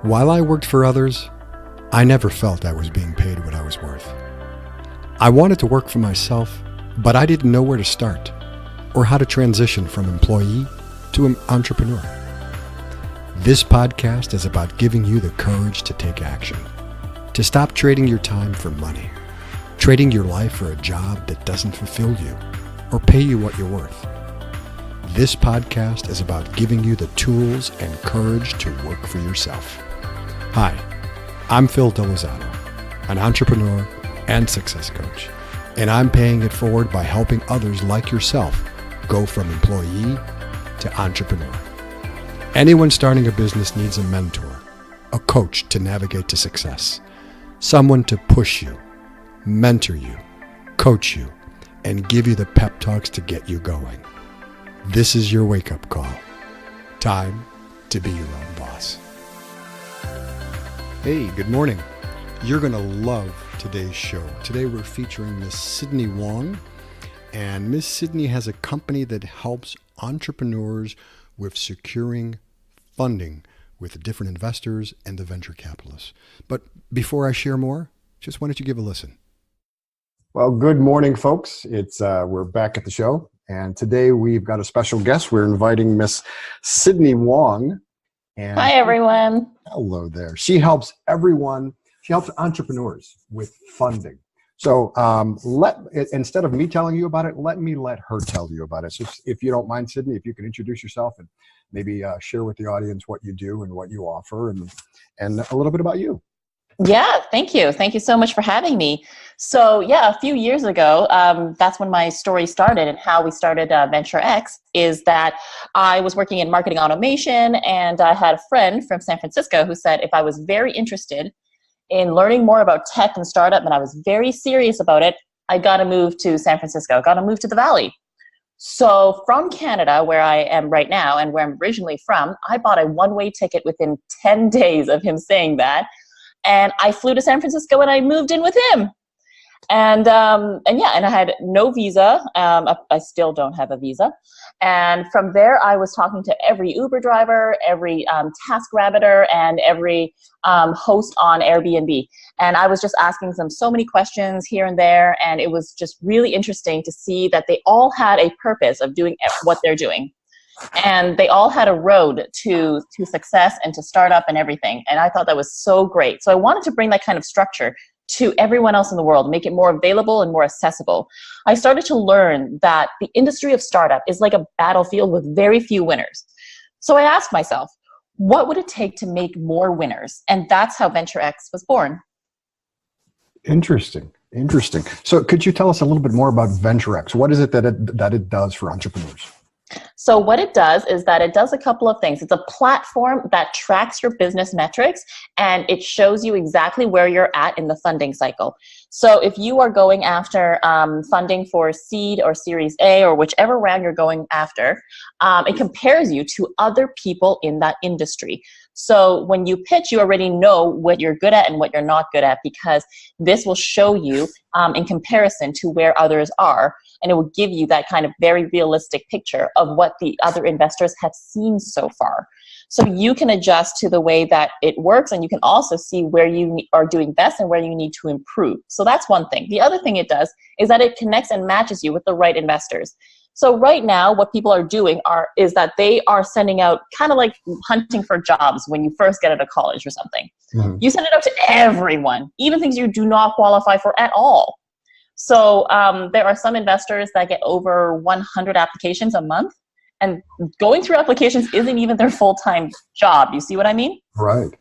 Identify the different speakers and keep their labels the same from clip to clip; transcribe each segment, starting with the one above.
Speaker 1: While I worked for others, I never felt I was being paid what I was worth. I wanted to work for myself, but I didn't know where to start or how to transition from employee to an entrepreneur. This podcast is about giving you the courage to take action, to stop trading your time for money, trading your life for a job that doesn't fulfill you or pay you what you're worth. This podcast is about giving you the tools and courage to work for yourself. Hi, I'm DeLozano, an entrepreneur and success coach, and I'm paying it forward by helping others like yourself go from employee to entrepreneur. Anyone starting a business needs a mentor, a coach to navigate to success, someone to push you, mentor you, coach you, and give you the pep talks to get you going. This is your wake-up call. Time to be your own boss. Hey, good morning. You're going to love today's show. Today we're featuring Miss Sydney Wong, and Miss Sydney has a company that helps entrepreneurs with securing funding with different investors and the venture capitalists. But before I share more, just wanted to give a listen.
Speaker 2: Well, good morning, folks. We're back at the show, and today we've got a special guest. We're inviting Miss Sydney Wong. And
Speaker 3: hi, everyone.
Speaker 2: Hello there. She helps entrepreneurs with funding. So instead of me telling you about it, let her tell you about it. So if you don't mind, Sydney, if you can introduce yourself and maybe share with the audience what you do and what you offer and a little bit about you.
Speaker 3: Yeah, thank you. Thank you so much for having me. So a few years ago, that's when my story started, and how we started VenturX is that I was working in marketing automation, and I had a friend from San Francisco who said if I was very interested in learning more about tech and startup, and I was very serious about it, I got to move to San Francisco, got to move to the Valley. So from Canada, where I am right now and where I'm originally from, I bought a one-way ticket within 10 days of him saying that. And I flew to San Francisco and I moved in with him. And I had no visa. I still don't have a visa. And from there, I was talking to every Uber driver, every TaskRabbiter, and every host on Airbnb. And I was just asking them so many questions here and there. And it was just really interesting to see that they all had a purpose of doing what they're doing. And they all had a road to success and to startup and everything. And I thought that was so great. So I wanted to bring that kind of structure to everyone else in the world, make it more available and more accessible. I started to learn that the industry of startup is like a battlefield with very few winners. So I asked myself, what would it take to make more winners? And that's how VenturX was born.
Speaker 2: Interesting. So could you tell us a little bit more about VenturX? What is it that it does for entrepreneurs?
Speaker 3: So what it does is that it does a couple of things. It's a platform that tracks your business metrics, and it shows you exactly where you're at in the funding cycle. So if you are going after funding for seed or Series A or whichever round you're going after, it compares you to other people in that industry. So when you pitch, you already know what you're good at and what you're not good at, because this will show you in comparison to where others are, and it will give you that kind of very realistic picture of what the other investors have seen so far. So you can adjust to the way that it works, and you can also see where you are doing best and where you need to improve. So that's one thing. The other thing it does is that it connects and matches you with the right investors. So right now, what people are doing is that they are sending out, kind of like hunting for jobs when you first get out of college or something. Mm-hmm. You send it out to everyone, even things you do not qualify for at all. So there are some investors that get over 100 applications a month, and going through applications isn't even their full-time job. You see what I mean?
Speaker 2: Right.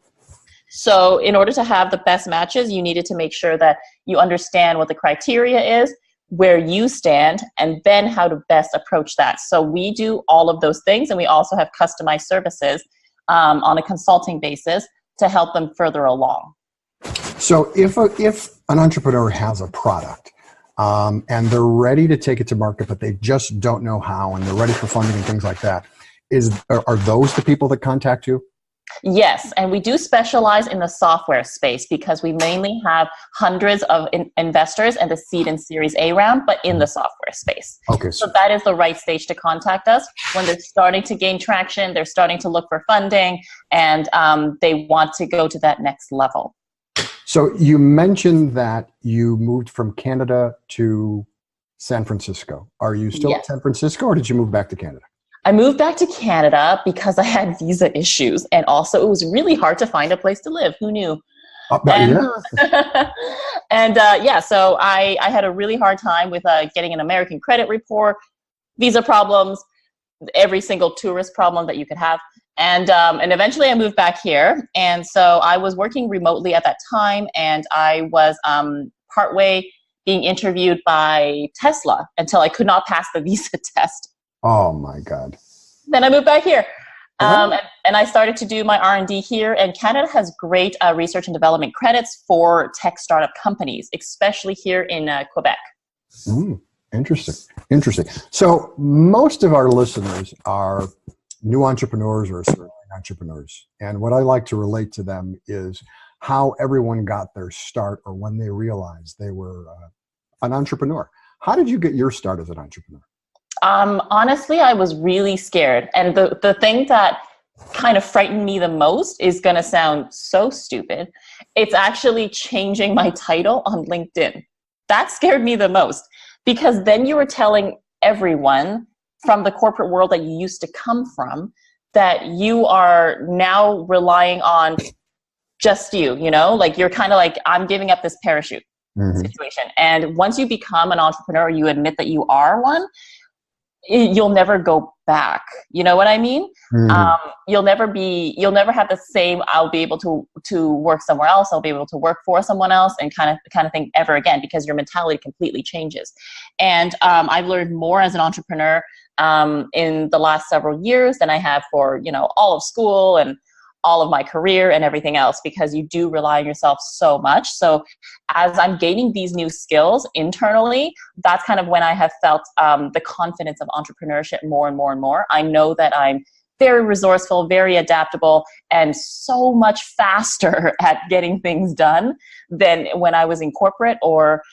Speaker 3: So in order to have the best matches, you needed to make sure that you understand what the criteria is, where you stand, and then how to best approach that. So we do all of those things, and we also have customized services on a consulting basis to help them further along.
Speaker 2: So if an entrepreneur has a product and they're ready to take it to market, but they just don't know how, and they're ready for funding and things like that, are those the people that contact you?
Speaker 3: Yes, and we do specialize in the software space because we mainly have hundreds of investors and the seed and Series A round, but in the software space.
Speaker 2: Okay.
Speaker 3: So that is the right stage to contact us when they're starting to gain traction, they're starting to look for funding, and they want to go to that next level.
Speaker 2: So you mentioned that you moved from Canada to San Francisco. Are you still in San Francisco, or did you move back to Canada?
Speaker 3: I moved back to Canada because I had visa issues, and also it was really hard to find a place to live. Who knew? So I had a really hard time with getting an American credit report, visa problems, every single tourist problem that you could have. And eventually I moved back here. And so I was working remotely at that time, and I was partway being interviewed by Tesla until I could not pass the visa test.
Speaker 2: Oh my God.
Speaker 3: Then I moved back here. And I started to do my R&D here. And Canada has great research and development credits for tech startup companies, especially here in Quebec.
Speaker 2: Interesting. So most of our listeners are new entrepreneurs or aspiring entrepreneurs. And what I like to relate to them is how everyone got their start, or when they realized they were an entrepreneur. How did you get your start as an entrepreneur?
Speaker 3: Honestly, I was really scared. And the thing that kind of frightened me the most is going to sound so stupid. It's actually changing my title on LinkedIn. That scared me the most, because then you were telling everyone from the corporate world that you used to come from that you are now relying on just you, like you're kind of like, I'm giving up this parachute situation. And once you become an entrepreneur, you admit that you are one, you'll never go back. You know what I mean? You'll never have the same, I'll be able to work somewhere else, I'll be able to work for someone else and kind of thing ever again, because your mentality completely changes. And I've learned more as an entrepreneur in the last several years than I have for, all of school and all of my career and everything else, because you do rely on yourself so much. So as I'm gaining these new skills internally, that's kind of when I have felt the confidence of entrepreneurship more and more and more. I know that I'm very resourceful, very adaptable, and so much faster at getting things done than when I was in corporate or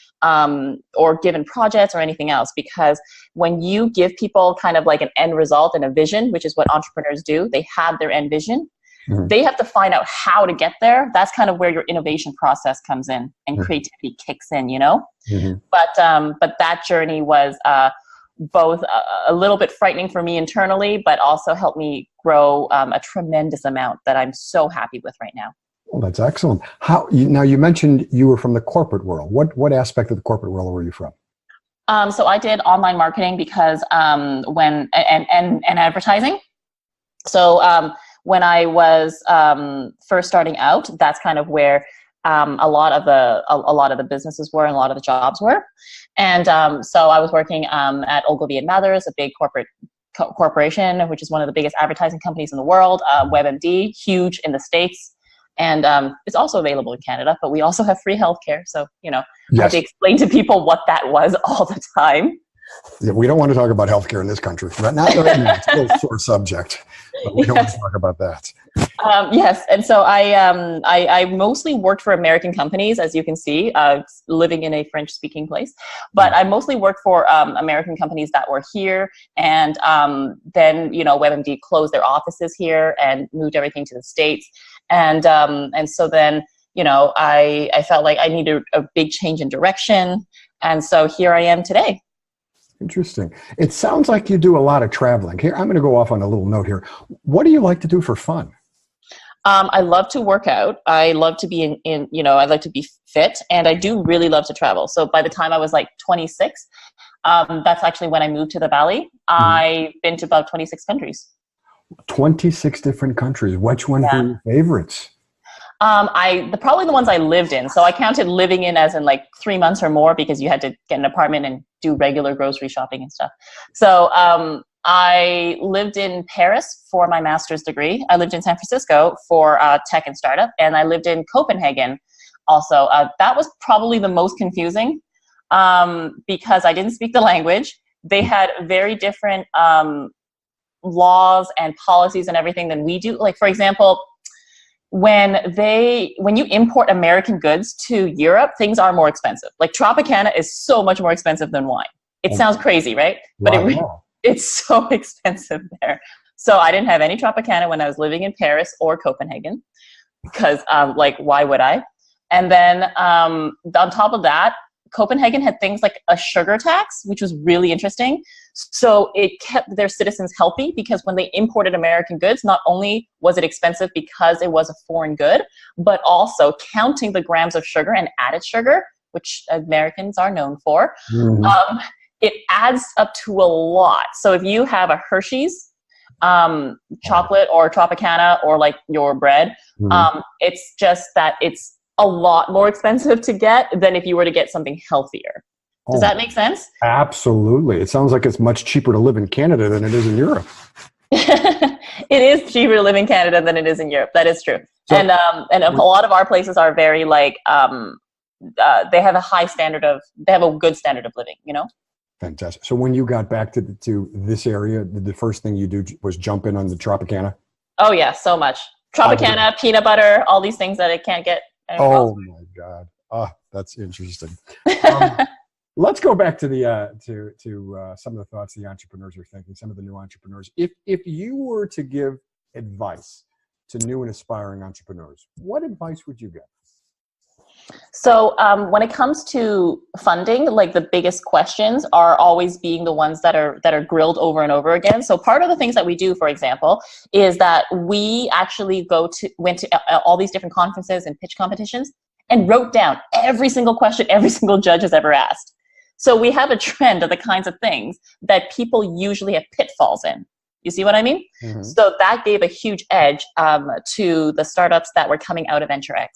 Speaker 3: given projects or anything else. Because when you give people kind of like an end result and a vision, which is what entrepreneurs do, they have their end vision. They have to find out how to get there. That's kind of where your innovation process comes in and creativity kicks in, But that journey was both a little bit frightening for me internally, but also helped me grow a tremendous amount that I'm so happy with right now.
Speaker 2: Well, that's excellent. Now you mentioned you were from the corporate world. What aspect of the corporate world were you from?
Speaker 3: So I did online marketing because and advertising. So when I was first starting out, that's kind of where a lot of the businesses were and a lot of the jobs were. And so I was working at Ogilvy & Mathers, a big corporation, which is one of the biggest advertising companies in the world. WebMD, huge in the States. And it's also available in Canada, but we also have free healthcare. So, I had to explain to people what that was all the time.
Speaker 2: Yeah, we don't want to talk about healthcare in this country. Not right now. It's a little sore subject, but we don't want to talk about that.
Speaker 3: Yes, and so I mostly worked for American companies, as you can see, living in a French-speaking place. But I mostly worked for American companies that were here, and then WebMD closed their offices here and moved everything to the States, and so then I felt like I needed a big change in direction, and so here I am today.
Speaker 2: Interesting. It sounds like you do a lot of traveling. Here, I'm going to go off on a little note here. What do you like to do for fun?
Speaker 3: I love to work out. I love to be I like to be fit, and I do really love to travel. So by the time I was like 26, that's actually when I moved to the Valley. I've been to about 26 countries.
Speaker 2: 26 different countries. Which ones were your favorites?
Speaker 3: Probably the ones I lived in. So I counted living in as in like 3 months or more, because you had to get an apartment and do regular grocery shopping and stuff. So I lived in Paris for my master's degree. I lived in San Francisco for tech and startup, and I lived in Copenhagen also. That was probably the most confusing because I didn't speak the language. They had very different laws and policies and everything than we do. Like, for example, when you import American goods to Europe, things are more expensive. Like Tropicana is so much more expensive than wine. It sounds crazy, right? But it's so expensive there. So I didn't have any Tropicana when I was living in Paris or Copenhagen because like, why would I? And then on top of that, Copenhagen had things like a sugar tax, which was really interesting. So it kept their citizens healthy because when they imported American goods, not only was it expensive because it was a foreign good, but also counting the grams of sugar and added sugar, which Americans are known for, it adds up to a lot. So if you have a Hershey's chocolate or Tropicana or like your bread, it's just that it's a lot more expensive to get than if you were to get something healthier. Does that make sense?
Speaker 2: Absolutely. It sounds like it's much cheaper to live in Canada than it is in Europe.
Speaker 3: It is cheaper to live in Canada than it is in Europe. That is true. So, and a lot of our places are very like, they have a good standard of living, you know?
Speaker 2: Fantastic. So when you got back to this area, the first thing you do was jump in on the Tropicana?
Speaker 3: Oh yeah, so much. Tropicana, peanut butter, all these things that it can't get.
Speaker 2: Oh my God. That's interesting. Let's go back to the to some of the thoughts the entrepreneurs are thinking, some of the new entrepreneurs. If you were to give advice to new and aspiring entrepreneurs, what advice would you give?
Speaker 3: So when it comes to funding, like the biggest questions are always being the ones that are grilled over and over again. So part of the things that we do, for example, is that we actually went to all these different conferences and pitch competitions and wrote down every single question every single judge has ever asked. So we have a trend of the kinds of things that people usually have pitfalls in. You see what I mean? Mm-hmm. So that gave a huge edge to the startups that were coming out of VenturX.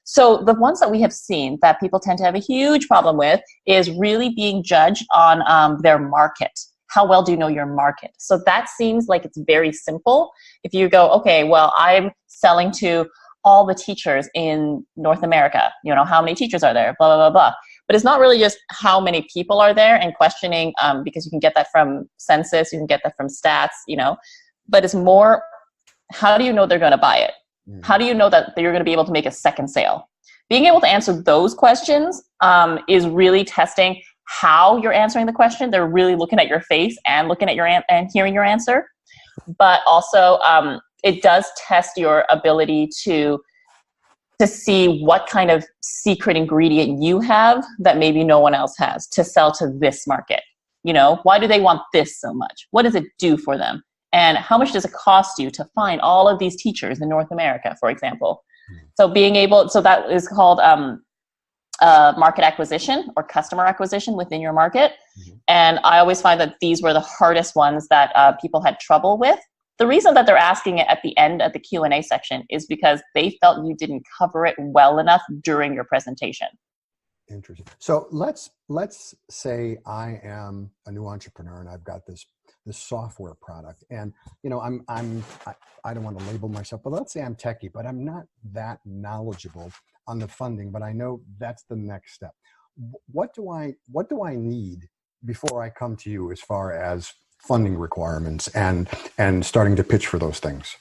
Speaker 3: So the ones that we have seen that people tend to have a huge problem with is really being judged on their market. How well do you know your market? So that seems like it's very simple. If you go, okay, well, I'm selling to all the teachers in North America. You know, how many teachers are there? Blah, blah, blah, blah. But it's not really just how many people are there and questioning, because you can get that from census, you can get that from stats, you know, but it's more, how do you know they're going to buy it? How do you know that you're going to be able to make a second sale? Being able to answer those questions is really testing how you're answering the question. They're really looking at your face and looking at your and hearing your answer. But also, it does test your ability to see what kind of secret ingredient you have that maybe no one else has to sell to this market. You know, why do they want this so much? What does it do for them? And how much does it cost you to find all of these teachers in North America, for example? So that is called market acquisition or customer acquisition within your market. And I always find that these were the hardest ones that people had trouble with. The reason that they're asking it at the end of the Q&A section is because they felt you didn't cover it well enough during your presentation.
Speaker 2: Interesting. So let's say I am a new entrepreneur and I've got this software product, and you know I don't want to label myself, but let's say I'm techie, but I'm not that knowledgeable on the funding, but I know that's the next step. What do I need before I come to you as far as funding requirements and starting to pitch for those things?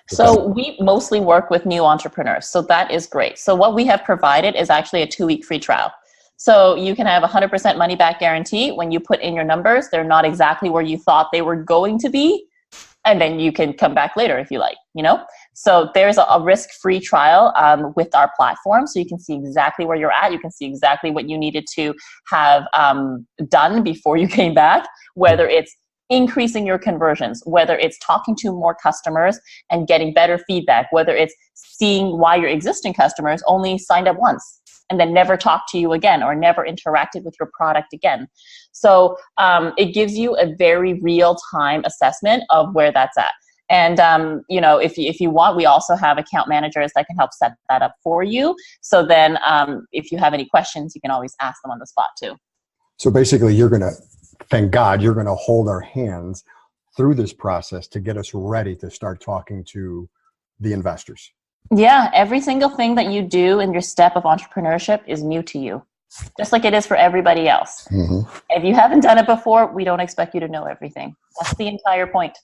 Speaker 3: So we mostly work with new entrepreneurs. So that is great. So what we have provided is actually a 2-week free trial. So you can have 100% money back guarantee. When you put in your numbers, they're not exactly where you thought they were going to be. And then you can come back later if you like, you know? So there's a risk-free trial with our platform. So you can see exactly where you're at. You can see exactly what you needed to have done before you came back, whether it's increasing your conversions, whether it's talking to more customers and getting better feedback, whether it's seeing why your existing customers only signed up once and then never talked to you again or never interacted with your product again. So it gives you a very real-time assessment of where that's at. And you know, if you want, we also have account managers that can help set that up for you. So then if you have any questions, you can always ask them on the spot too.
Speaker 2: So basically thank God you're going to hold our hands through this process to get us ready to start talking to the investors.
Speaker 3: Yeah, every single thing that you do in your step of entrepreneurship is new to you, just like it is for everybody else. Mm-hmm. If you haven't done it before, we don't expect you to know everything. That's the entire point.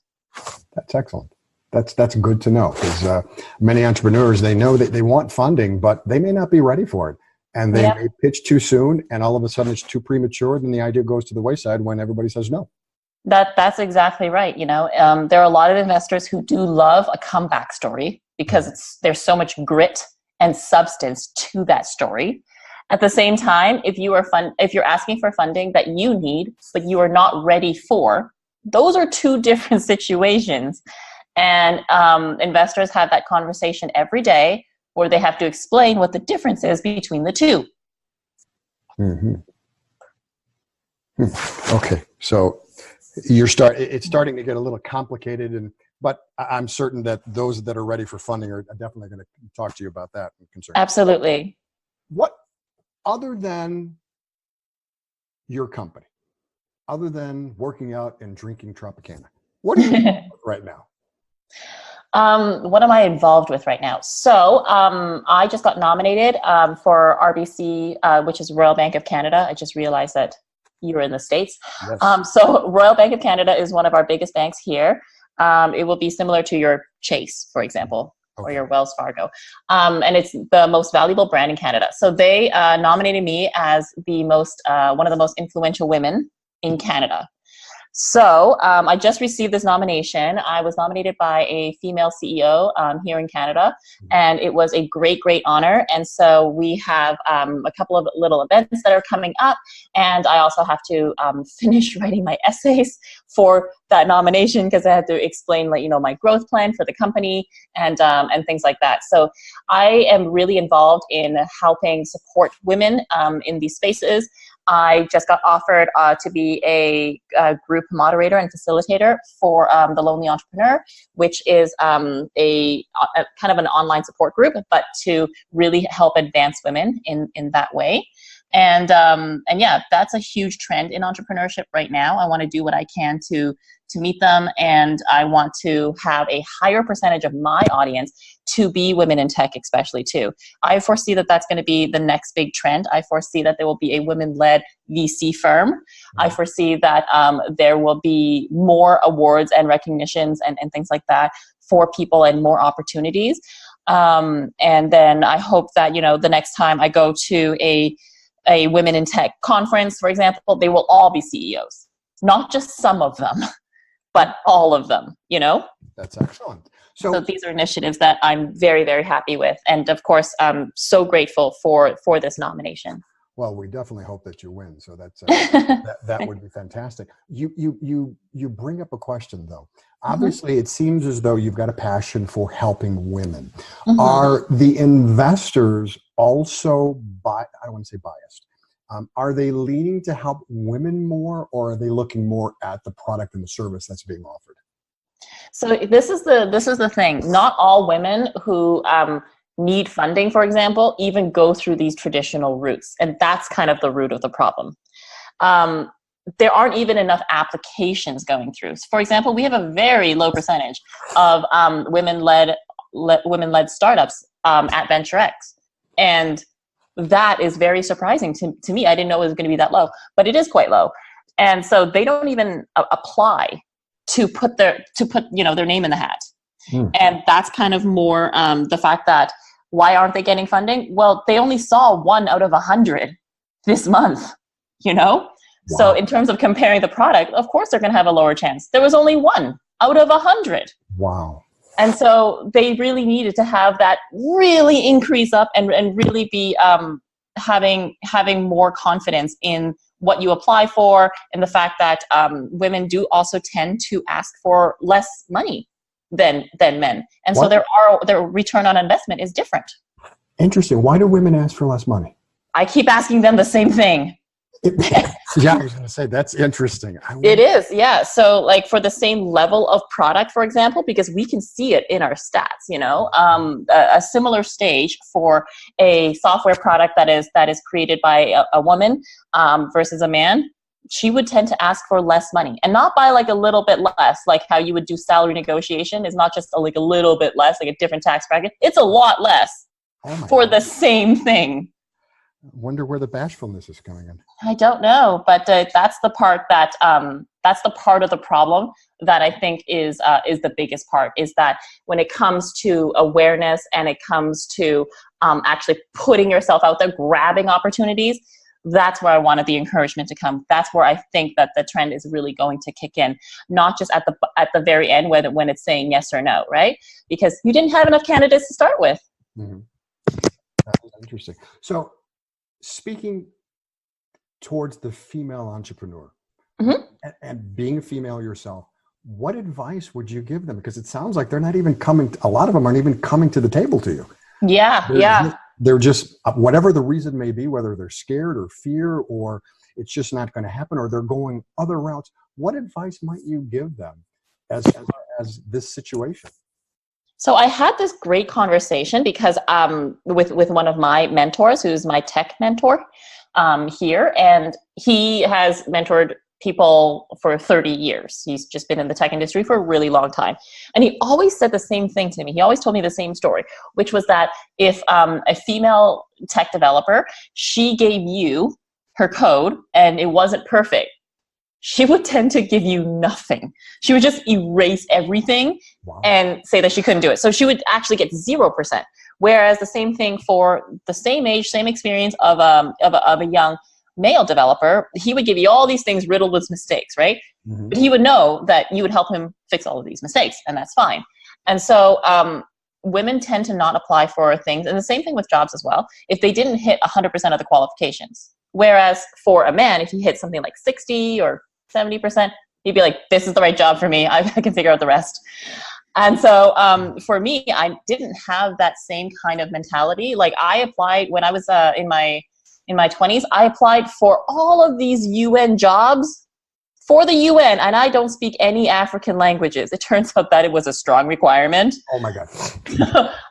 Speaker 2: That's excellent. That's good to know, because many entrepreneurs, they know that they want funding, but they may not be ready for it. And they may pitch too soon, and all of a sudden it's too premature, and the idea goes to the wayside when everybody says no.
Speaker 3: That's exactly right. There are a lot of investors who do love a comeback story because there's so much grit and substance to that story. At the same time, if you're asking for funding that you need but you are not ready for, those are two different situations. And investors have that conversation every day, where they have to explain what the difference is between the two.
Speaker 2: Mm-hmm. Okay, so it's starting to get a little complicated, but I'm certain that those that are ready for funding are definitely going to talk to you about that concern.
Speaker 3: Absolutely.
Speaker 2: What, other than your company, other than working out and drinking Tropicana, what are you doing right now?
Speaker 3: What am I involved with right now? So I just got nominated for RBC, which is Royal Bank of Canada. I just realized that you're in the States. Yes. So Royal Bank of Canada is one of our biggest banks here. It will be similar to your Chase, for example, or your Wells Fargo. And it's the most valuable brand in Canada. So they nominated me as one of the most influential women in Canada. So I just received this nomination. I was nominated by a female CEO here in Canada, and it was a great, great honor. And so we have a couple of little events that are coming up, and I also have to finish writing my essays for that nomination, because I had to explain, my growth plan for the company and things like that. So I am really involved in helping support women in these spaces. I just got offered to be a group moderator and facilitator for the Lonely Entrepreneur, which is a kind of an online support group, but to really help advance women in that way. And yeah, that's a huge trend in entrepreneurship right now. I want to do what I can to meet them, and I want to have a higher percentage of my audience to be women in tech, especially too. I foresee that that's going to be the next big trend. I foresee that there will be a women-led VC firm. Mm-hmm. I foresee that there will be more awards and recognitions and things like that for people, and more opportunities. And then I hope that, the next time I go to a women in tech conference, for example, they will all be CEOs, not just some of them, but all of them,
Speaker 2: That's excellent.
Speaker 3: So these are initiatives that I'm very, very happy with. And of course, I'm so grateful for this nomination.
Speaker 2: Well, we definitely hope that you win. So that's that would be fantastic. You bring up a question, though. Obviously, mm-hmm. It seems as though you've got a passion for helping women. Mm-hmm. Are the investors also I don't want to say biased. Are they leaning to help women more, or are they looking more at the product and the service that's being offered?
Speaker 3: So this is the thing. Not all women who need funding, for example, even go through these traditional routes, and that's kind of the root of the problem. There aren't even enough applications going through. For example, we have a very low percentage of women-led startups at VenturX, and that is very surprising to me. I didn't know it was going to be that low, but it is quite low. And so they don't even apply to put their name in the hat. And that's kind of more the fact that, why aren't they getting funding? Well, they only saw 1 out of 100 this month, Wow. So in terms of comparing the product, of course they're going to have a lower chance. There was only 1 out of 100.
Speaker 2: Wow.
Speaker 3: And so they really needed to have that really increase up and really be having more confidence in what you apply for, and the fact that women do also tend to ask for less money than men. And so their return on investment is different.
Speaker 2: Interesting. Why do women ask for less money?
Speaker 3: I keep asking them the same thing.
Speaker 2: Yeah, I was going to say, that's interesting.
Speaker 3: It is, yeah. So like for the same level of product, for example, because we can see it in our stats, a similar stage for a software product that is created by a woman versus a man, she would tend to ask for less money, and not by like a little bit less, like how you would do salary negotiation. Is not just a little bit less, like a different tax bracket. It's a lot less for the same thing.
Speaker 2: Wonder where the bashfulness is coming in.
Speaker 3: I don't know, but that's the part that that's the part of the problem that I think is the biggest part, is that when it comes to awareness and it comes to actually putting yourself out there, grabbing opportunities, that's where I wanted the encouragement to come. That's where I think that the trend is really going to kick in, not just at the very end when it's saying yes or no, right? Because you didn't have enough candidates to start with.
Speaker 2: Mm-hmm. That is interesting. So, speaking towards the female entrepreneur,
Speaker 3: Mm-hmm.
Speaker 2: and being a female yourself, what advice would you give them? Because it sounds like they're not even coming. A lot of them aren't even coming to the table to you.
Speaker 3: Yeah.
Speaker 2: They're just, whatever the reason may be, whether they're scared or fear, or it's just not going to happen, or they're going other routes. What advice might you give them as this situation?
Speaker 3: So I had this great conversation because with one of my mentors, who's my tech mentor here, and he has mentored people for 30 years. He's just been in the tech industry for a really long time. And he always said the same thing to me. He always told me the same story, which was that if a female tech developer, she gave you her code and it wasn't perfect, she would tend to give you nothing. She would just erase everything.
Speaker 2: Wow.
Speaker 3: And say that she couldn't do it. So she would actually get 0%. Whereas the same thing for the same age, same experience of a young male developer, he would give you all these things riddled with mistakes, right?
Speaker 2: Mm-hmm.
Speaker 3: But he would know that you would help him fix all of these mistakes, and that's fine. And so women tend to not apply for things, and the same thing with jobs as well, if they didn't hit 100% of the qualifications. Whereas for a man, if he hit something like 60 or 70%, he'd be like, this is the right job for me. I can figure out the rest. And so for me, I didn't have that same kind of mentality. Like I applied when I was in my 20s, I applied for all of these UN jobs for the UN, and I don't speak any African languages. It turns out that it was a strong requirement.
Speaker 2: Oh my God.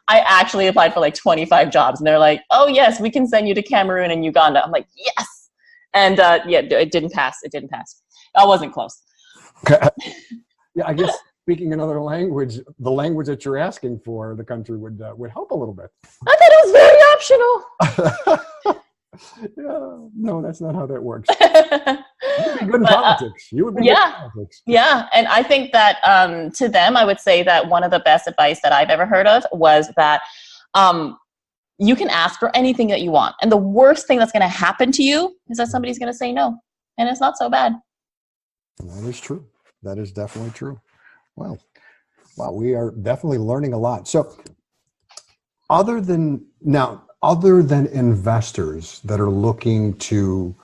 Speaker 3: I actually applied for like 25 jobs, and they're like, oh yes, we can send you to Cameroon and Uganda. I'm like, yes. And yeah, it didn't pass. I wasn't close.
Speaker 2: Yeah, I guess speaking another language, the language that you're asking for, the country would help a little bit.
Speaker 3: I thought it was very optional.
Speaker 2: Yeah, no, that's not how that works. You would be good in politics. You would be good in politics.
Speaker 3: Yeah, and I think that to them, I would say that one of the best advice that I've ever heard of was that you can ask for anything that you want, and the worst thing that's going to happen to you is that somebody's going to say no, and it's not so bad.
Speaker 2: That is true. That is definitely true. Wow, we are definitely learning a lot. So, other than investors that are looking to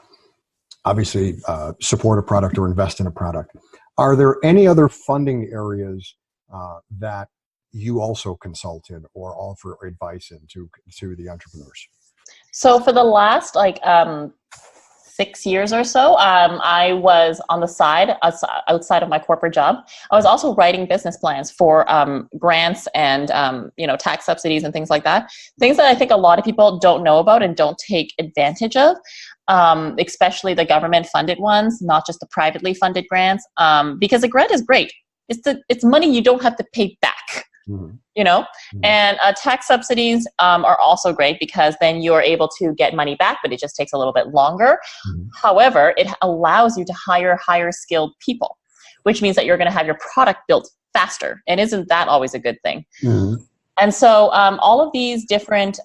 Speaker 2: obviously support a product or invest in a product, are there any other funding areas that you also consult in or offer advice in to the entrepreneurs?
Speaker 3: So for the last 6 years or so, I was on the side, outside of my corporate job. I was also writing business plans for grants and tax subsidies and things like that. Things that I think a lot of people don't know about and don't take advantage of, especially the government-funded ones, not just the privately funded grants. Because a grant is great. It's money you don't have to pay back. Mm-hmm. And tax subsidies are also great because then you're able to get money back, but it just takes a little bit longer. Mm-hmm. However, it allows you to hire higher skilled people, which means that you're going to have your product built faster. And isn't that always a good thing? Mm-hmm. And so all of these different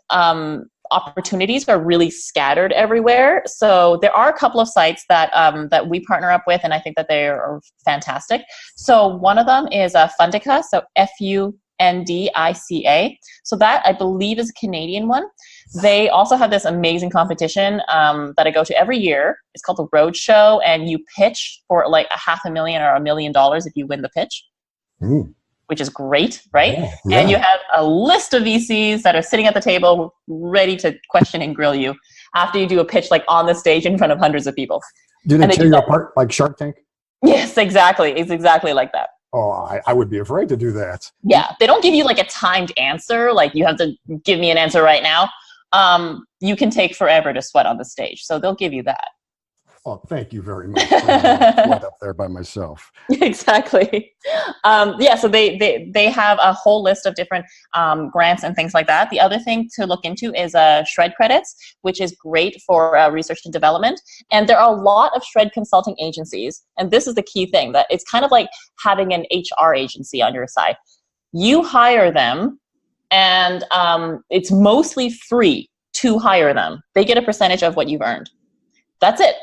Speaker 3: opportunities are really scattered everywhere. So there are a couple of sites that that we partner up with, and I think that they are fantastic. So one of them is Fundica, so Fundica. So that I believe is a Canadian one. They also have this amazing competition that I go to every year. It's called the Road Show, and you pitch for like $500,000 or $1 million if you win the pitch. Mm. Which is great, right? Yeah. And you have a list of VCs that are sitting at the table ready to question and grill you after you do a pitch like on the stage in front of hundreds of people.
Speaker 2: Do they tear you apart like Shark Tank?
Speaker 3: Yes, exactly. It's exactly like that.
Speaker 2: Oh, I would be afraid to do that.
Speaker 3: Yeah, they don't give you like a timed answer, like you have to give me an answer right now. You can take forever to sweat on the stage, so they'll give you that.
Speaker 2: Oh, thank you very much. I'm right up there by myself.
Speaker 3: Exactly. Yeah, so they have a whole list of different grants and things like that. The other thing to look into is shred credits, which is great for research and development. And there are a lot of shred consulting agencies. And this is the key thing, that it's kind of like having an HR agency on your side. You hire them, and it's mostly free to hire them. They get a percentage of what you've earned. That's it.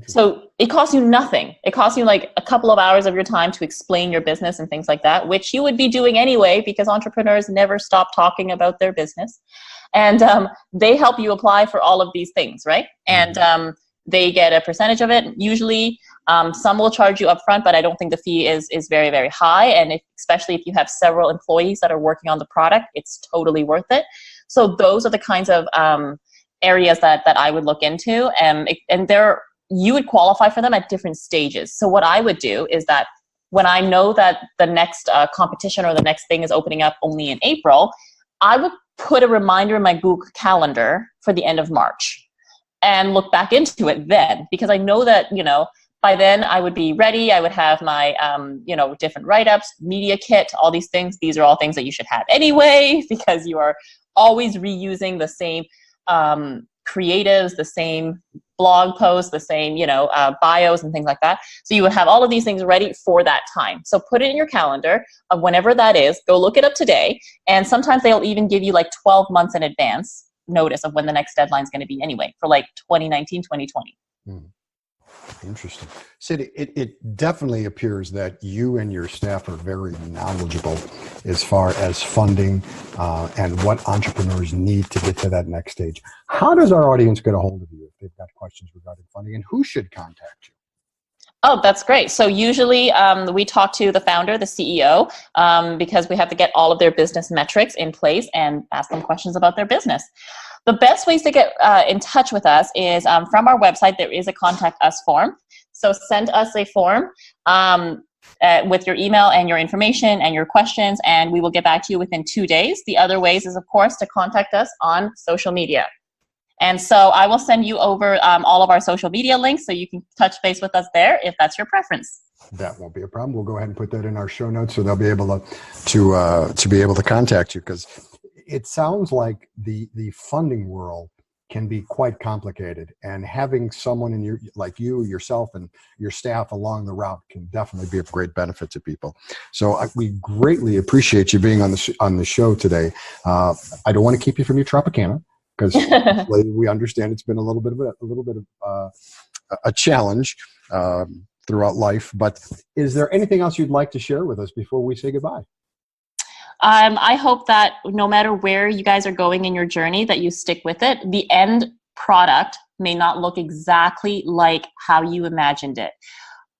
Speaker 3: So it costs you nothing. It costs you like a couple of hours of your time to explain your business and things like that, which you would be doing anyway, because entrepreneurs never stop talking about their business. And they help you apply for all of these things, right? And they get a percentage of it. Usually some will charge you up front, but I don't think the fee is very, very high. And especially if you have several employees that are working on the product, it's totally worth it. So those are the kinds of areas that I would look into. And you would qualify for them at different stages. So what I would do is that when I know that the next competition or the next thing is opening up only in April, I would put a reminder in my Google Calendar for the end of March and look back into it then, because I know that, by then I would be ready. I would have my, different write-ups, media kit, all these things. These are all things that you should have anyway, because you are always reusing the same creatives, the same blog posts, the same, bios and things like that. So you would have all of these things ready for that time. So put it in your calendar of whenever that is. Go look it up today. And sometimes they'll even give you like 12 months in advance notice of when the next deadline is going to be anyway, for like 2019, 2020.
Speaker 2: Interesting. Sid, it definitely appears that you and your staff are very knowledgeable as far as funding and what entrepreneurs need to get to that next stage. How does our audience get a hold of you if they've got questions regarding funding, and who should contact you?
Speaker 3: Oh, that's great. So usually we talk to the founder, the CEO, because we have to get all of their business metrics in place and ask them questions about their business. The best ways to get in touch with us is from our website. There is a contact us form. So send us a form with your email and your information and your questions, and we will get back to you within 2 days. The other ways is, of course, to contact us on social media. And so I will send you over all of our social media links so you can touch base with us there if that's your preference.
Speaker 2: That won't be a problem. We'll go ahead and put that in our show notes so they'll be able to be able to contact you, because it sounds like the funding world can be quite complicated, and having someone in like yourself and your staff along the route can definitely be of great benefit to people. So we greatly appreciate you being on the show today. I don't want to keep you from your Tropicana, because we understand it's been a little bit of a challenge throughout life. But is there anything else you'd like to share with us before we say goodbye?
Speaker 3: I hope that no matter where you guys are going in your journey, that you stick with it. The end product may not look exactly like how you imagined it,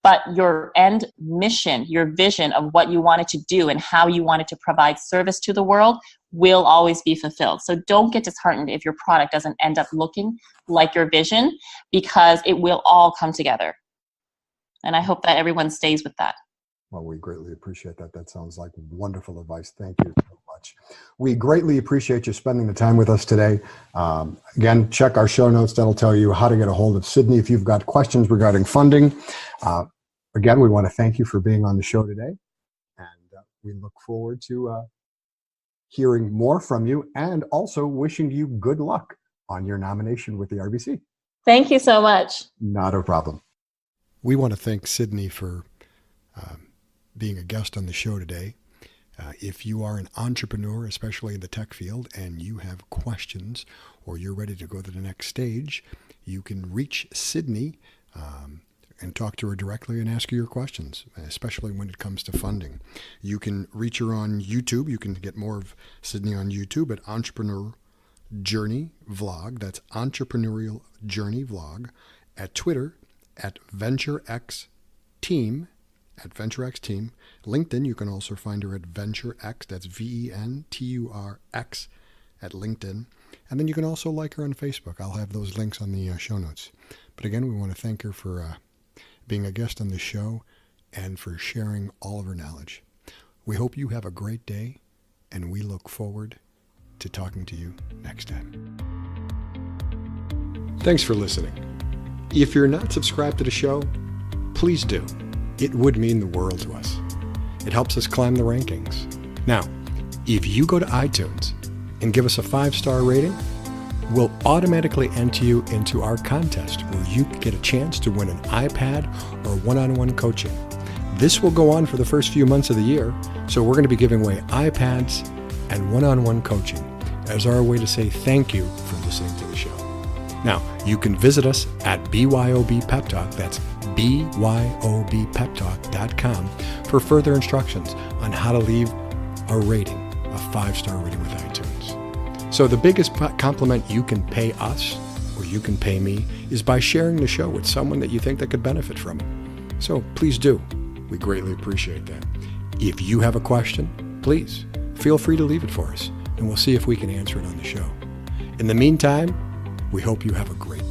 Speaker 3: but your end mission, your vision of what you wanted to do and how you wanted to provide service to the world will always be fulfilled. So don't get disheartened if your product doesn't end up looking like your vision, because it will all come together. And I hope that everyone stays with that.
Speaker 2: Well, we greatly appreciate that. That sounds like wonderful advice. Thank you so much. We greatly appreciate you spending the time with us today. Again, check our show notes. That'll tell you how to get a hold of Sydney if you've got questions regarding funding. Again, we want to thank you for being on the show today. And we look forward to hearing more from you, and also wishing you good luck on your nomination with the RBC.
Speaker 3: Thank you so much.
Speaker 2: Not a problem.
Speaker 1: We want to thank Sydney for being a guest on the show today. If you are an entrepreneur, especially in the tech field, and you have questions or you're ready to go to the next stage, you can reach Sydney and talk to her directly and ask her your questions, especially when it comes to funding. You can reach her on YouTube. You can get more of Sydney on YouTube at Entrepreneur Journey Vlog. That's Entrepreneurial Journey Vlog. At Twitter at VenturX Team. At VenturX Team. LinkedIn, you can also find her at VenturX. That's VenturX at LinkedIn. And then you can also like her on Facebook. I'll have those links on the show notes. But again, we want to thank her for being a guest on the show and for sharing all of her knowledge. We hope you have a great day, and we look forward to talking to you next time. Thanks for listening. If you're not subscribed to the show, please do. It would mean the world to us. It helps us climb the rankings. Now, if you go to iTunes and give us a 5-star rating, we'll automatically enter you into our contest where you get a chance to win an iPad or one-on-one coaching. This will go on for the first few months of the year, so we're going to be giving away iPads and one-on-one coaching as our way to say thank you for listening to the show. Now, you can visit us at BYOB Pep Talk, that's BYOBPepTalk.com, for further instructions on how to leave a rating, a 5-star rating with iTunes. So the biggest compliment you can pay us, or you can pay me, is by sharing the show with someone that you think that could benefit from it. So please do. We greatly appreciate that. If you have a question, please feel free to leave it for us, and we'll see if we can answer it on the show. In the meantime, we hope you have a great day.